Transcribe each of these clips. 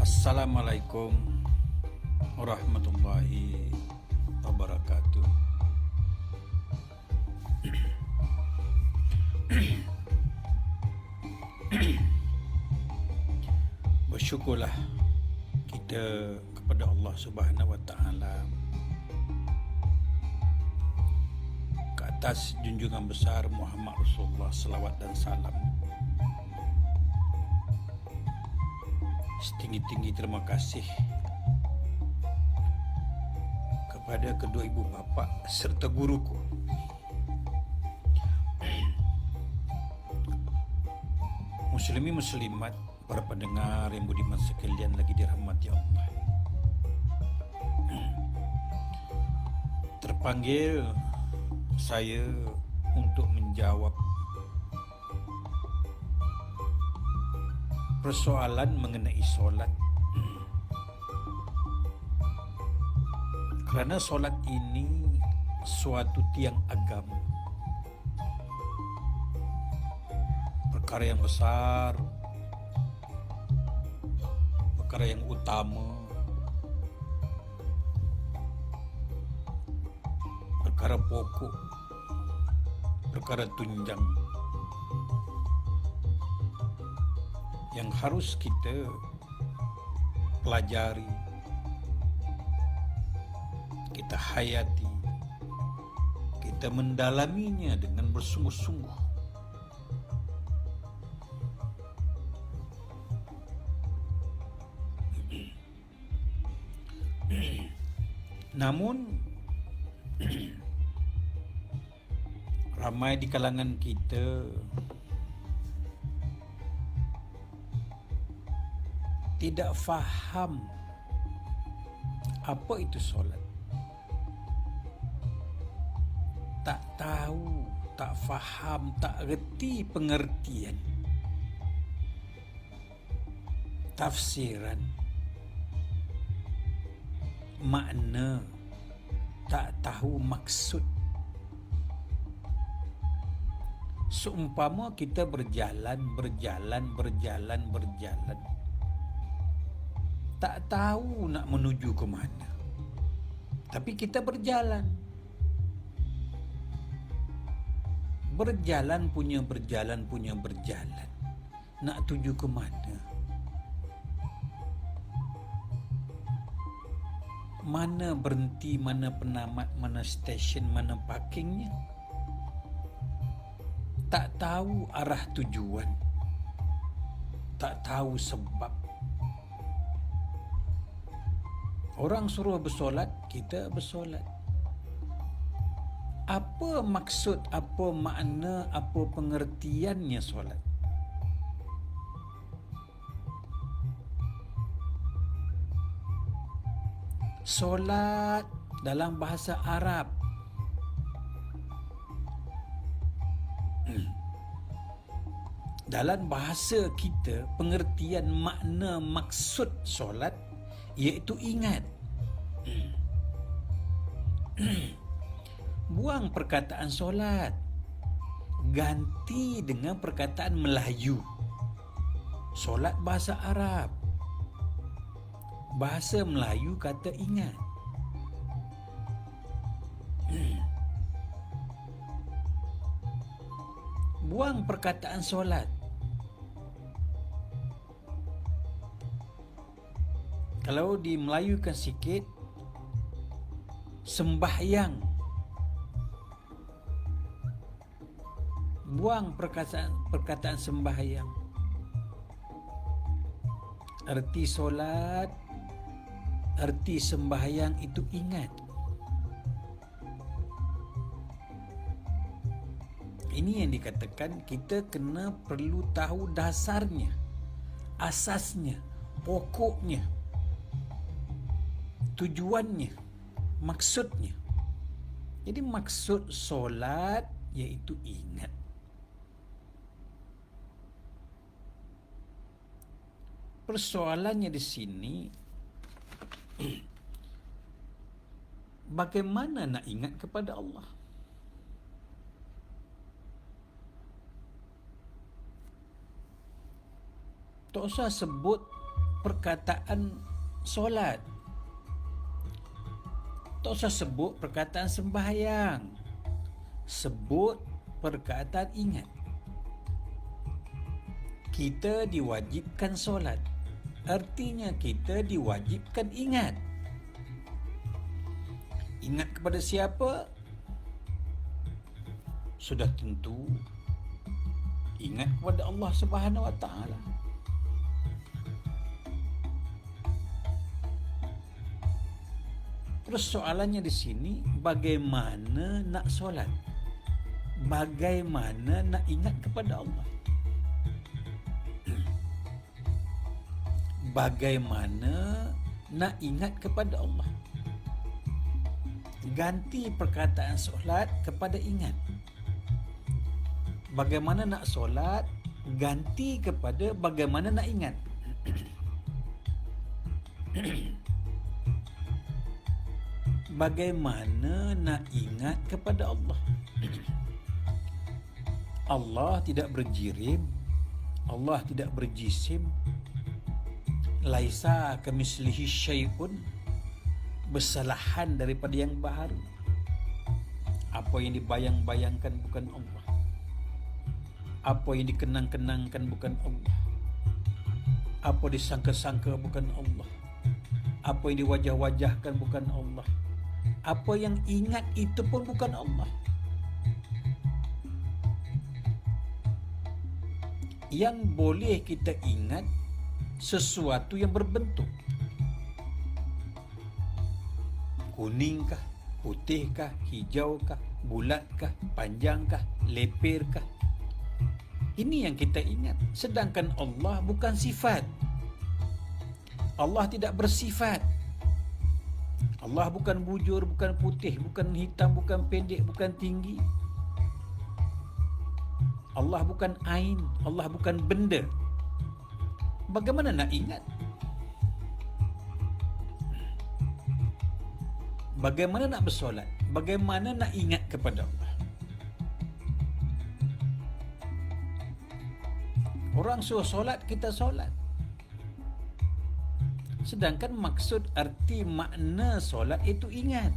Assalamualaikum warahmatullahi wabarakatuh. Bersyukurlah kita kepada Allah Subhanahu wa taala ke atas junjungan besar Muhammad Rasulullah, selawat dan salam. Setinggi-tinggi terima kasih kepada kedua ibu bapa serta guruku, muslimi muslimat, para pendengar yang budiman sekalian lagi dirahmati Allah. Terpanggil saya untuk menjawab persoalan mengenai solat. Kerana solat ini suatu tiang agama, perkara yang besar, perkara yang utama, perkara pokok, perkara tunjang yang harus kita pelajari, kita hayati, kita mendalaminya dengan bersungguh-sungguh. Namun ramai di kalangan kita tidak faham apa itu solat. Tak tahu, tak faham, tak reti pengertian, tafsiran, makna, tak tahu maksud. Seumpama kita berjalan, tak tahu nak menuju ke mana, tapi kita berjalan. Berjalan. Nak tuju ke mana? Mana berhenti, mana penamat, mana stesen, mana parkingnya? Tak tahu arah tujuan, tak tahu sebab. Orang suruh bersolat, kita bersolat. Apa maksud, apa makna, apa pengertiannya solat? Solat dalam bahasa Arab dalam bahasa kita, pengertian makna maksud solat iaitu ingat. Buang perkataan solat, ganti dengan perkataan Melayu. Solat bahasa Arab, bahasa Melayu kata ingat. Buang perkataan solat. Kalau dimelayukan sikit, sembahyang. Buang perkataan sembahyang. Erti solat, erti sembahyang itu ingat. Ini yang dikatakan kita kena perlu tahu dasarnya, asasnya, pokoknya, tujuannya, maksudnya. Jadi maksud solat iaitu ingat. Persoalannya di sini, bagaimana nak ingat kepada Allah? tak usah sebut perkataan solat, tak usah sebut perkataan sembahyang, sebut perkataan ingat. Kita diwajibkan solat, artinya kita diwajibkan ingat. Ingat kepada siapa? Sudah tentu ingat kepada Allah Subhanahu Wa Taala. Terus soalannya di sini, bagaimana nak solat? Bagaimana nak ingat kepada Allah? Bagaimana nak ingat kepada Allah? Ganti perkataan solat kepada ingat. Bagaimana nak solat, ganti kepada bagaimana nak ingat. Bagaimana nak ingat kepada Allah? Allah tidak berjirim, Allah tidak berjisim. Laisa kamislihi syai'un, bersalahan daripada yang baharu. Apa yang dibayang-bayangkan bukan Allah, apa yang dikenang-kenangkan bukan Allah, apa disangka-sangka bukan Allah, apa yang diwajah-wajahkan bukan Allah, apa yang ingat itu pun bukan Allah. Yang boleh kita ingat sesuatu yang berbentuk. Kuningkah, putihkah, hijaukah, bulatkah, panjangkah, lepirkah? Ini yang kita ingat. Sedangkan Allah bukan sifat. Allah tidak bersifat. Allah bukan bujur, bukan putih, bukan hitam, bukan pendek, bukan tinggi. Allah bukan ain, Allah bukan benda. Bagaimana nak ingat? Bagaimana nak bersolat? Bagaimana nak ingat kepada Allah? Orang suruh solat, kita solat. Sedangkan maksud, arti, makna solat itu ingat.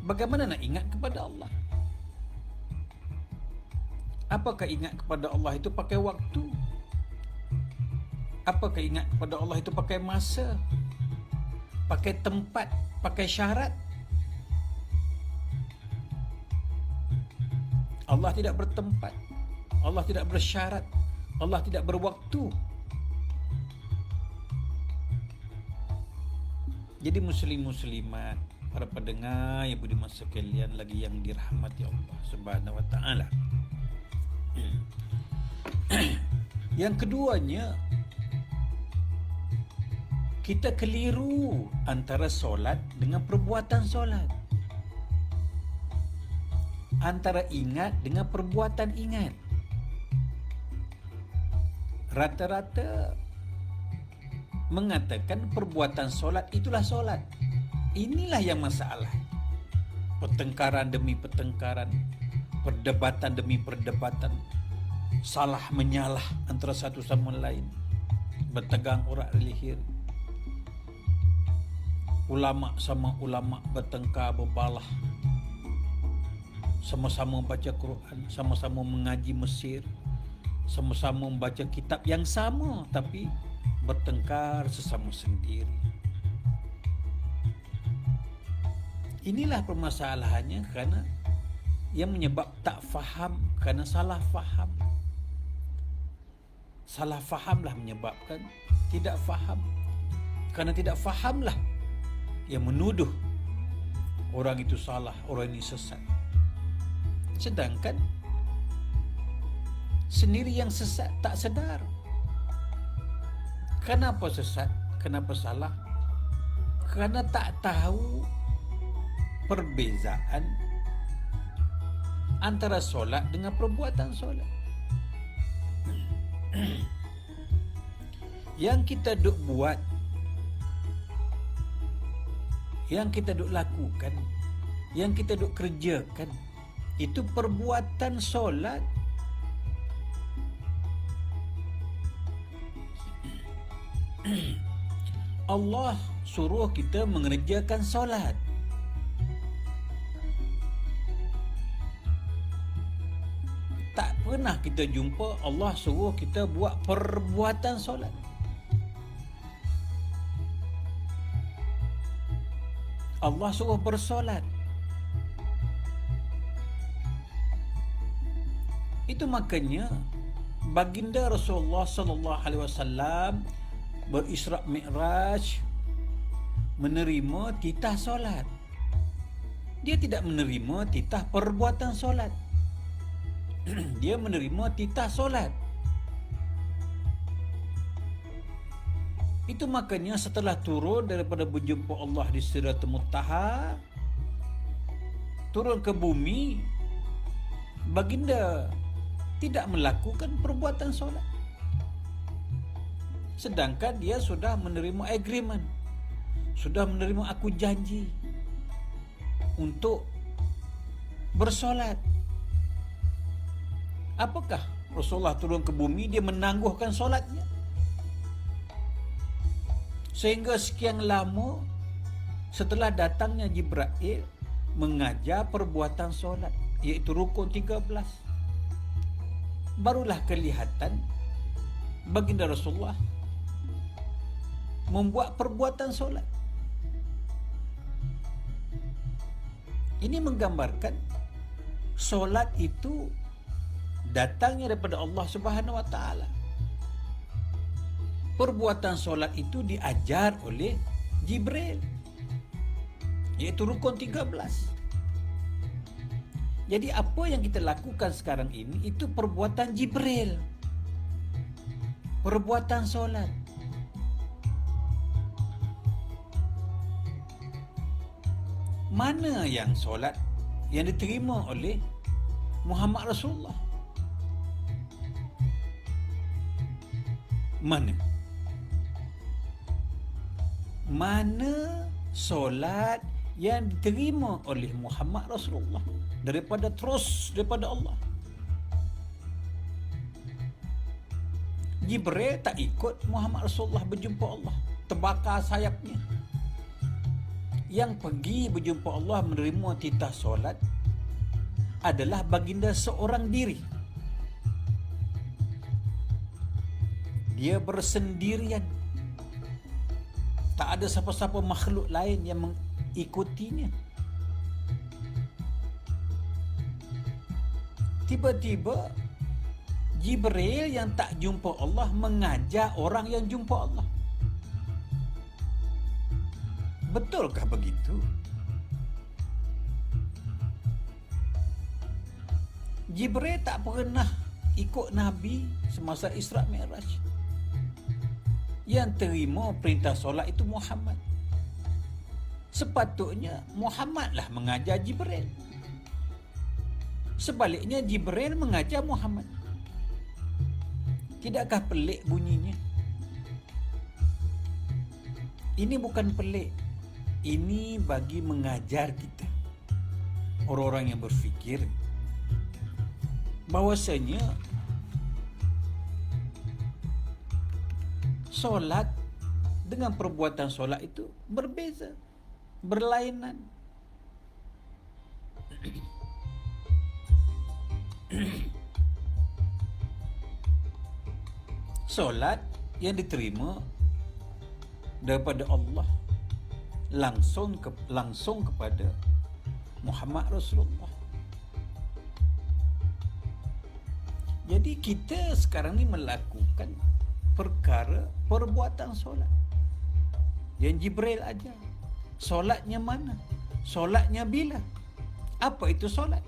Bagaimana nak ingat kepada Allah? Apakah ingat kepada Allah itu pakai waktu? Apakah ingat kepada Allah itu pakai masa? Pakai tempat? Pakai syarat? Allah tidak bertempat, Allah tidak bersyarat, Allah tidak berwaktu. Jadi muslim-muslimat, para pendengar yang budiman sekalian lagi yang dirahmati Allah Subhanahu Wa Taala. Yang keduanya, kita keliru antara solat dengan perbuatan solat, antara ingat dengan perbuatan ingat. Rata-rata mengatakan perbuatan solat itulah solat. Inilah yang masalah. Pertengkaran demi pertengkaran, perdebatan demi perdebatan, salah menyalah antara satu sama lain, bertegang urat leher. Ulama sama ulama bertengkar, berbalah, sama-sama membaca Quran, sama-sama mengaji Mesir, sama-sama membaca kitab yang sama, tapi bertengkar sesama sendiri. Inilah permasalahannya, kerana yang menyebab tak faham, kerana salah faham. Salah fahamlah menyebabkan tidak faham. Kerana tidak fahamlah yang menuduh orang itu salah, orang ini sesat. Sedangkan sendiri yang sesat tak sedar. Kenapa sesat? Kenapa salah? Kerana tak tahu perbezaan antara solat dengan perbuatan solat. Yang kita duk buat, yang kita duk lakukan, yang kita duk kerjakan, itu perbuatan solat Allah suruh kita mengerjakan solat. Tak pernah kita jumpa Allah suruh kita buat perbuatan solat. Allah suruh bersolat. Itu makanya baginda Rasulullah sallallahu alaihi wasallam berisra mi'raj menerima titah solat. Dia tidak menerima titah perbuatan solat. Dia menerima titah solat. Itu makanya setelah turun daripada berjumpa Allah di Sidratul Muntaha, turun ke bumi, baginda tidak melakukan perbuatan solat. Sedangkan dia sudah menerima agreement, sudah menerima aku janji untuk bersolat. Apakah Rasulullah turun ke bumi, dia menangguhkan solatnya? Sehingga sekian lama setelah datangnya Jibril mengajar perbuatan solat, iaitu rukun 13, barulah kelihatan baginda Rasulullah membuat perbuatan solat. Ini menggambarkan solat itu datangnya daripada Allah Subhanahu wa taala. Perbuatan solat itu diajar oleh Jibril, iaitu rukun 13. Jadi apa yang kita lakukan sekarang ini itu perbuatan Jibril, perbuatan solat. Mana yang solat yang diterima oleh Muhammad Rasulullah? Mana solat yang diterima oleh Muhammad Rasulullah daripada Allah? Jibril tak ikut Muhammad Rasulullah berjumpa Allah, terbakar sayapnya. Yang pergi berjumpa Allah menerima titah solat adalah baginda seorang diri. Dia bersendirian. Tak ada siapa-siapa makhluk lain yang mengikutinya. Tiba-tiba Jibril yang tak jumpa Allah mengajar orang yang jumpa Allah. Betulkah begitu? Jibril tak pernah ikut Nabi semasa Isra Mi'raj. Yang terima perintah solat itu Muhammad. Sepatutnya Muhammadlah mengajar Jibril. Sebaliknya Jibril mengajar Muhammad. Tidakkah pelik bunyinya? Ini bukan pelik. Ini bagi mengajar kita, orang-orang yang berfikir, bahwasanya solat dengan perbuatan solat itu berbeza, berlainan. Solat yang diterima daripada Allah langsung kepada Muhammad Rasulullah. Jadi kita sekarang ni melakukan perbuatan solat yang Jibril ajar. Solatnya mana? Solatnya bila? Apa itu solat?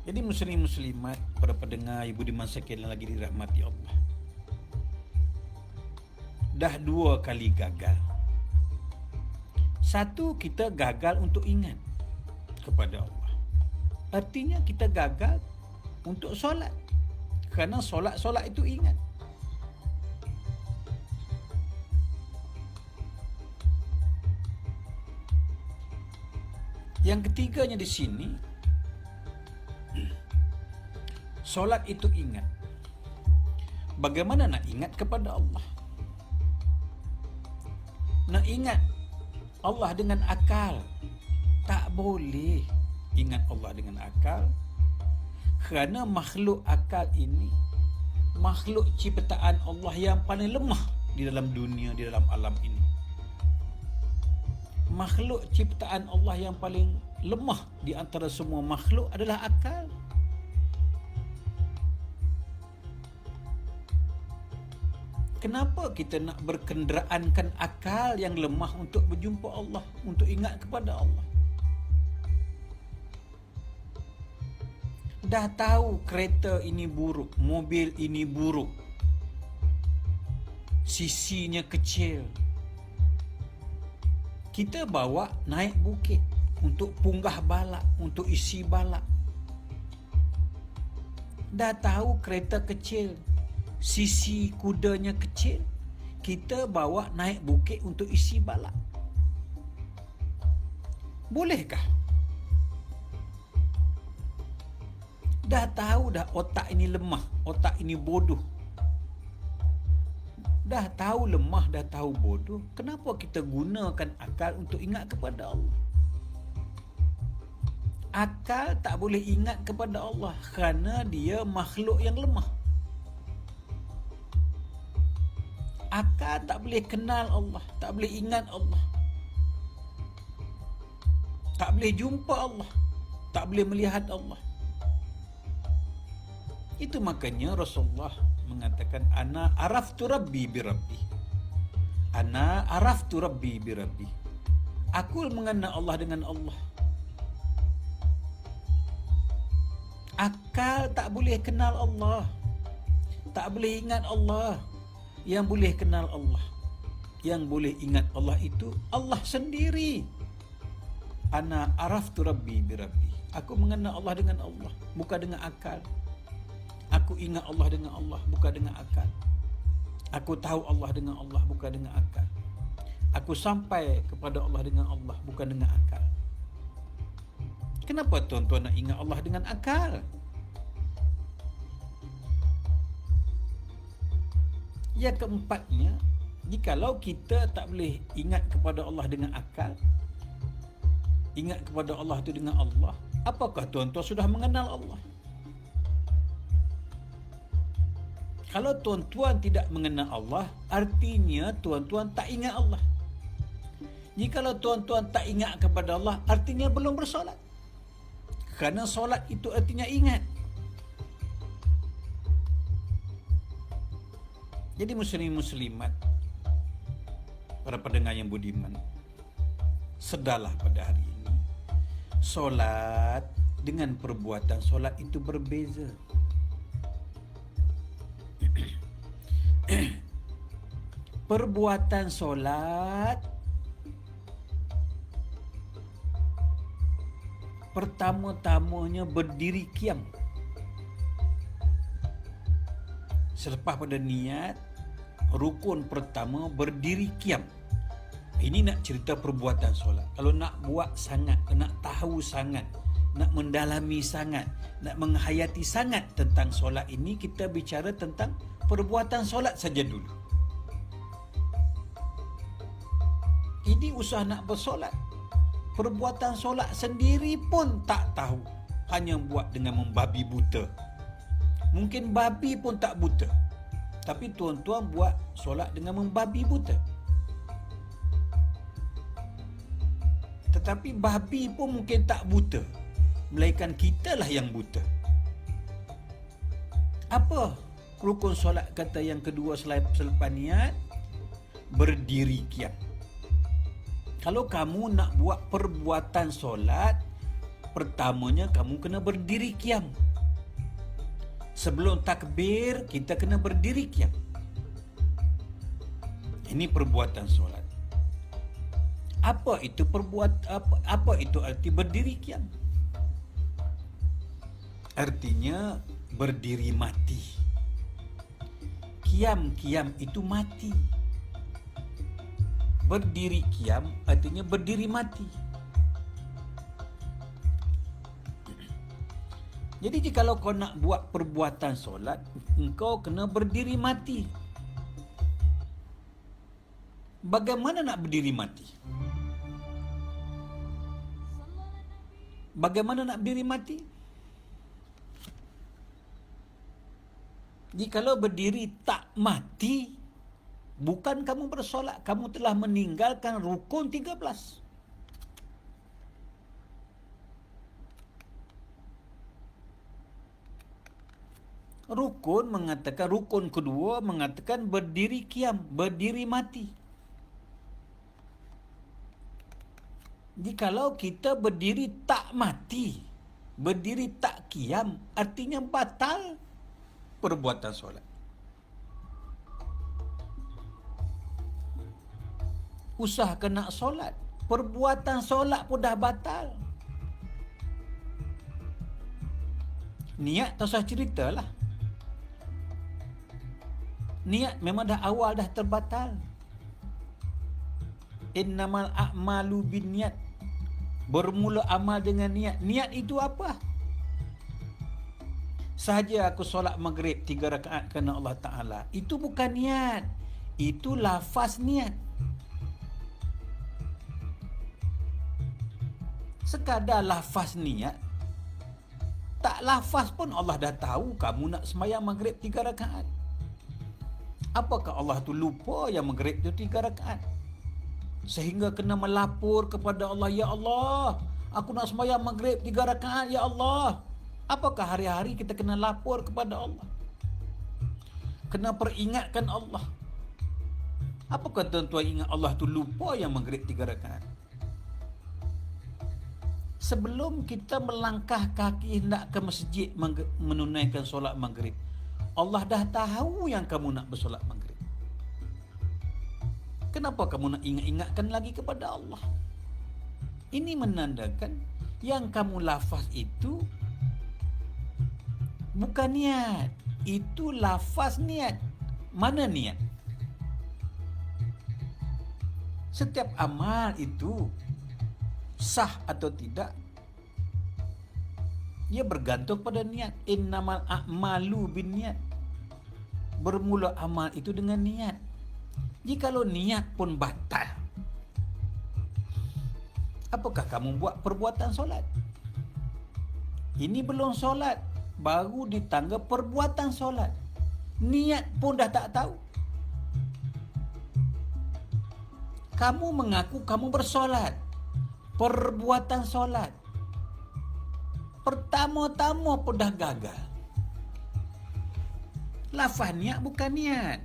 Jadi muslim-muslimat, para pendengar, ibu diman sekalian lagi dirahmati Allah, dah 2 kali gagal. Satu, kita gagal untuk ingat kepada Allah. Artinya kita gagal untuk solat. Kerana solat itu ingat. Yang ketiganya di sini, solat itu ingat. Bagaimana nak ingat kepada Allah? Nak ingat Allah dengan akal? Tak boleh ingat Allah dengan akal, kerana makhluk akal ini makhluk ciptaan Allah yang paling lemah di dalam dunia, di dalam alam ini. Makhluk ciptaan Allah yang paling lemah di antara semua makhluk adalah akal. Kenapa kita nak berkenderaankan akal yang lemah untuk berjumpa Allah, untuk ingat kepada Allah? Dah tahu kereta ini buruk, mobil ini buruk, sisinya kecil, kita bawa naik bukit untuk punggah balak, untuk isi balak. Dah tahu kereta kecil, sisi kudanya kecil, kita bawa naik bukit untuk isi balak. Bolehkah? Dah tahu dah otak ini lemah, otak ini bodoh. Dah tahu lemah, dah tahu bodoh, kenapa kita gunakan akal untuk ingat kepada Allah? Akal tak boleh ingat kepada Allah kerana dia makhluk yang lemah. Akal tak boleh kenal Allah, tak boleh ingat Allah, tak boleh jumpa Allah, tak boleh melihat Allah. Itu makanya Rasulullah mengatakan, Ana araftu Rabbi bi Rabbi. Ana araftu Rabbi bi Rabbi. Aku mengenal Allah dengan Allah. Akal tak boleh kenal Allah, tak boleh ingat Allah. Yang boleh kenal Allah, yang boleh ingat Allah itu Allah sendiri. Ana araftu Rabbi bi Rabbi. Aku mengenal Allah dengan Allah, bukan dengan akal. Aku ingat Allah dengan Allah, bukan dengan akal. Aku tahu Allah dengan Allah, bukan dengan akal. Aku sampai kepada Allah dengan Allah, bukan dengan akal. Kenapa tuan-tuan nak ingat Allah dengan akal? Yang keempatnya, jikalau kita tak boleh ingat kepada Allah dengan akal, ingat kepada Allah itu dengan Allah, apakah tuan-tuan sudah mengenal Allah? Kalau tuan-tuan tidak mengenal Allah, artinya tuan-tuan tak ingat Allah. Jikalau tuan-tuan tak ingat kepada Allah, artinya belum bersolat. Kerana solat itu artinya ingat. Jadi muslim-muslimat, para pendengar yang budiman, sedarlah pada hari ini, solat dengan perbuatan solat itu berbeza. Perbuatan solat pertama-tamanya berdiri qiyam. Selepas pada niat, rukun pertama berdiri qiyam. Ini nak cerita perbuatan solat. Kalau nak buat sangat, nak tahu sangat, nak mendalami sangat, nak menghayati sangat tentang solat ini, kita bicara tentang perbuatan solat saja dulu. Ini usaha nak bersolat. Perbuatan solat sendiri pun tak tahu, hanya buat dengan membabi buta. Mungkin babi pun tak buta, tapi tuan-tuan buat solat dengan membabi buta. Tetapi babi pun mungkin tak buta, melainkan kitalah yang buta. Apa rukun solat kata yang kedua selepas niat? Berdiri qiyam. Kalau kamu nak buat perbuatan solat, pertamanya kamu kena berdiri qiyam. Sebelum takbir, kita kena berdiri qiyam. Ini perbuatan solat. Apa itu apa itu arti berdiri qiyam? Artinya berdiri mati. Qiyam itu mati. Berdiri qiyam artinya berdiri mati. Jadi jikalau kau nak buat perbuatan solat, engkau kena berdiri mati. Bagaimana nak berdiri mati? Bagaimana nak berdiri mati? Jikalau berdiri tak mati, bukan kamu bersolat, kamu telah meninggalkan rukun 13. Rukun kedua mengatakan berdiri qiyam, berdiri mati. Jikalau kita berdiri tak mati, berdiri tak qiyam, artinya batal perbuatan solat. Usahakan nak solat, perbuatan solat pun dah batal. Niat tak usah ceritalah. Niat memang dah awal dah terbatal. Innamal a'malu binniyat. Bermula amal dengan niat. Niat itu apa? Sahaja aku solat maghrib 3 rakaat kerana Allah Ta'ala. Itu bukan niat. Itu lafaz niat. Sekadar lafaz niat. Tak lafaz pun Allah dah tahu kamu nak sembahyang maghrib 3 rakaat. Apakah Allah tu lupa yang maghrib tu 3 rakaat? Sehingga kena melapor kepada Allah, ya Allah, aku nak sembahyang maghrib 3 rakaat, ya Allah. Apakah hari-hari kita kena lapor kepada Allah? Kena peringatkan Allah. Apakah tuan-tuan ingat Allah tu lupa yang maghrib 3 rakaat? Sebelum kita melangkah kaki hendak ke masjid menunaikan solat maghrib, Allah dah tahu yang kamu nak bersolat maghrib. Kenapa kamu nak ingatkan lagi kepada Allah? Ini menandakan yang kamu lafaz itu bukan niat. Itu lafaz niat. Mana niat? Setiap amal itu sah atau tidak, ia bergantung pada niat. Innamal a'malu binniyat. Bermula amal itu dengan niat. Jikalau niat pun batal, apakah kamu buat perbuatan solat? Ini belum solat, baru ditangga perbuatan solat. Niat pun dah tak tahu. Kamu mengaku kamu bersolat, perbuatan solat pertama-tama pun dah gagal. Lafaz niat bukan niat.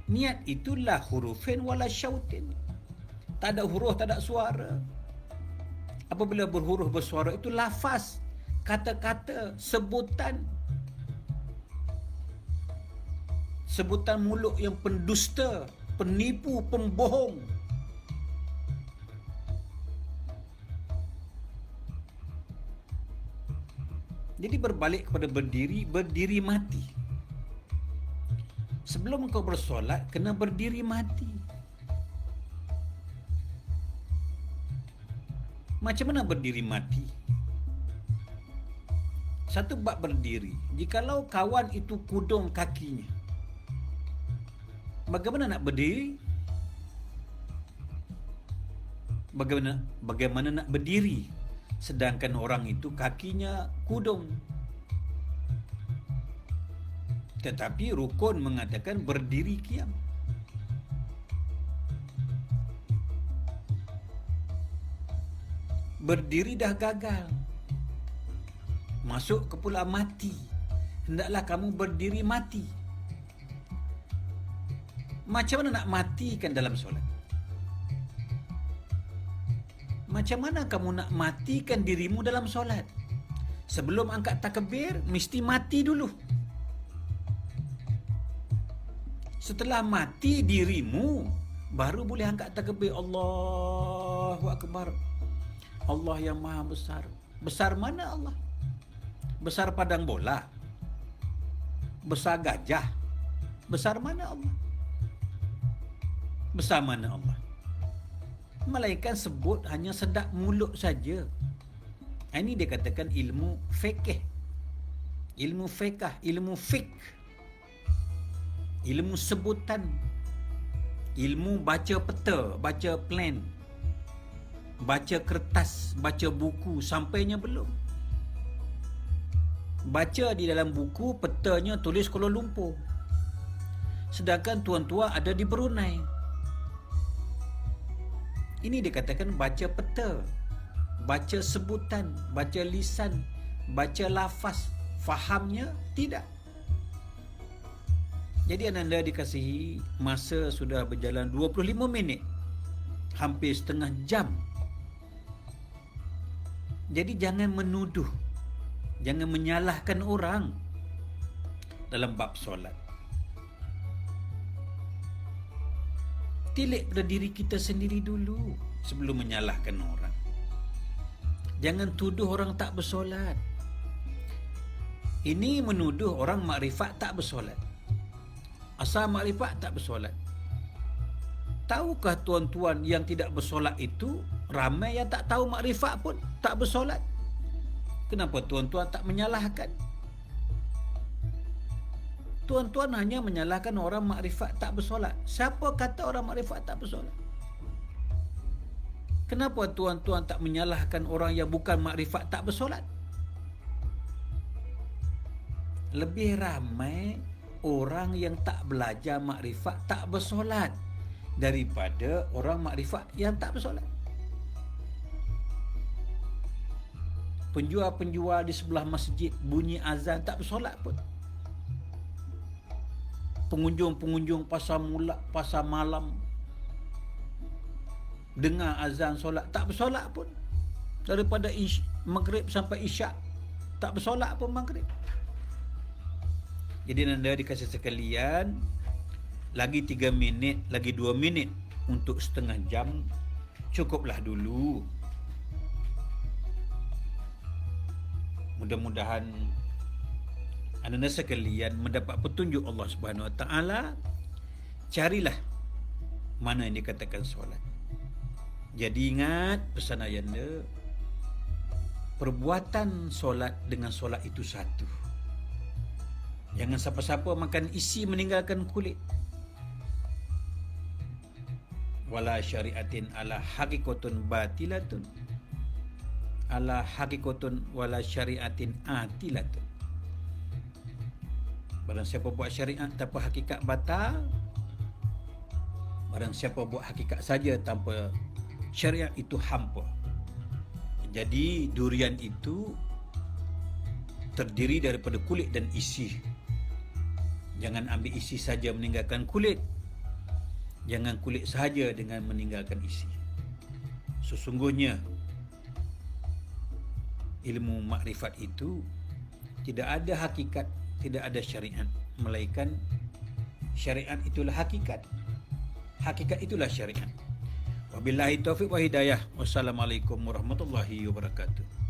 Niat itulah hurufin wala syautin. Tak ada huruf, tak ada suara. Apabila berhuruf bersuara itu lafaz, kata-kata, sebutan. Sebutan mulut yang pendusta, penipu, pembohong. Jadi berbalik kepada berdiri mati. Sebelum kau bersolat, kena berdiri mati. Macam mana berdiri mati? Satu bab berdiri. Jikalau kawan itu kudung kakinya, bagaimana nak berdiri? Bagaimana nak berdiri? Sedangkan orang itu kakinya kudung. Tetapi rukun mengatakan berdiri qiyam. Berdiri dah gagal, masuk ke pula mati. Hendaklah kamu berdiri mati. Macam mana nak matikan dalam solat? Macam mana kamu nak matikan dirimu dalam solat? Sebelum angkat takbir, mesti mati dulu. Setelah mati dirimu, baru boleh angkat takbir. Allahu Akbar. Allah yang maha besar. Besar mana Allah? Besar padang bola? Besar gajah? Besar mana Allah? Besar mana Allah? Malaikat sebut hanya sedap mulut saja. Ini dia katakan ilmu fikih. ilmu fiqh, ilmu fik, ilmu sebutan, ilmu baca peta, baca plan, baca kertas, baca buku, sampainya belum. Baca di dalam buku, petanya tulis Kuala Lumpur. Sedangkan tuan-tuan ada di Brunei. Ini dikatakan baca peta, baca sebutan, baca lisan, baca lafaz. Fahamnya tidak. Jadi anda dikasihi, masa sudah berjalan 25 minit, hampir setengah jam. Jadi jangan menuduh, jangan menyalahkan orang dalam bab solat. Tilik pada diri kita sendiri dulu sebelum menyalahkan orang. Jangan tuduh orang tak bersolat. Ini menuduh orang makrifat tak bersolat. Asal makrifat tak bersolat. Tahukah tuan-tuan yang tidak bersolat itu ramai yang tak tahu makrifat pun tak bersolat? Kenapa tuan-tuan tak menyalahkan? Tuan-tuan hanya menyalahkan orang makrifat tak bersolat. Siapa kata orang makrifat tak bersolat? Kenapa tuan-tuan tak menyalahkan orang yang bukan makrifat tak bersolat? Lebih ramai orang yang tak belajar makrifat tak bersolat daripada orang makrifat yang tak bersolat. Penjual-penjual di sebelah masjid bunyi azan tak bersolat pun. Pengunjung-pengunjung pasar malam dengar azan solat tak bersolat pun. Daripada maghrib sampai isyak tak bersolat pun maghrib. Jadi anda dikasih sekalian, lagi 3 minit, lagi 2 minit untuk setengah jam, cukuplah dulu. Mudah-mudahan anda sekalian mendapat petunjuk Allah Subhanahu Wa Taala. Carilah mana yang dikatakan solat. Jadi ingat pesan ayanda, perbuatan solat dengan solat itu satu. Jangan siapa-siapa makan isi meninggalkan kulit. Wala syariatin ala haqiqatun batilatun. Ala haqiqatun wala syariatin atilatun. Barang siapa buat syariat tanpa hakikat batal, barang siapa buat hakikat saja tanpa syariat, itu hampa. Jadi durian itu terdiri daripada kulit dan isi. Jangan ambil isi saja meninggalkan kulit. Jangan kulit sahaja dengan meninggalkan isi. Sesungguhnya ilmu makrifat itu tidak ada hakikat, tidak ada syariat, melainkan syariat itulah hakikat. Hakikat itulah syariat. Wabillahi taufiq wa hidayah. Wassalamualaikum warahmatullahi wabarakatuh.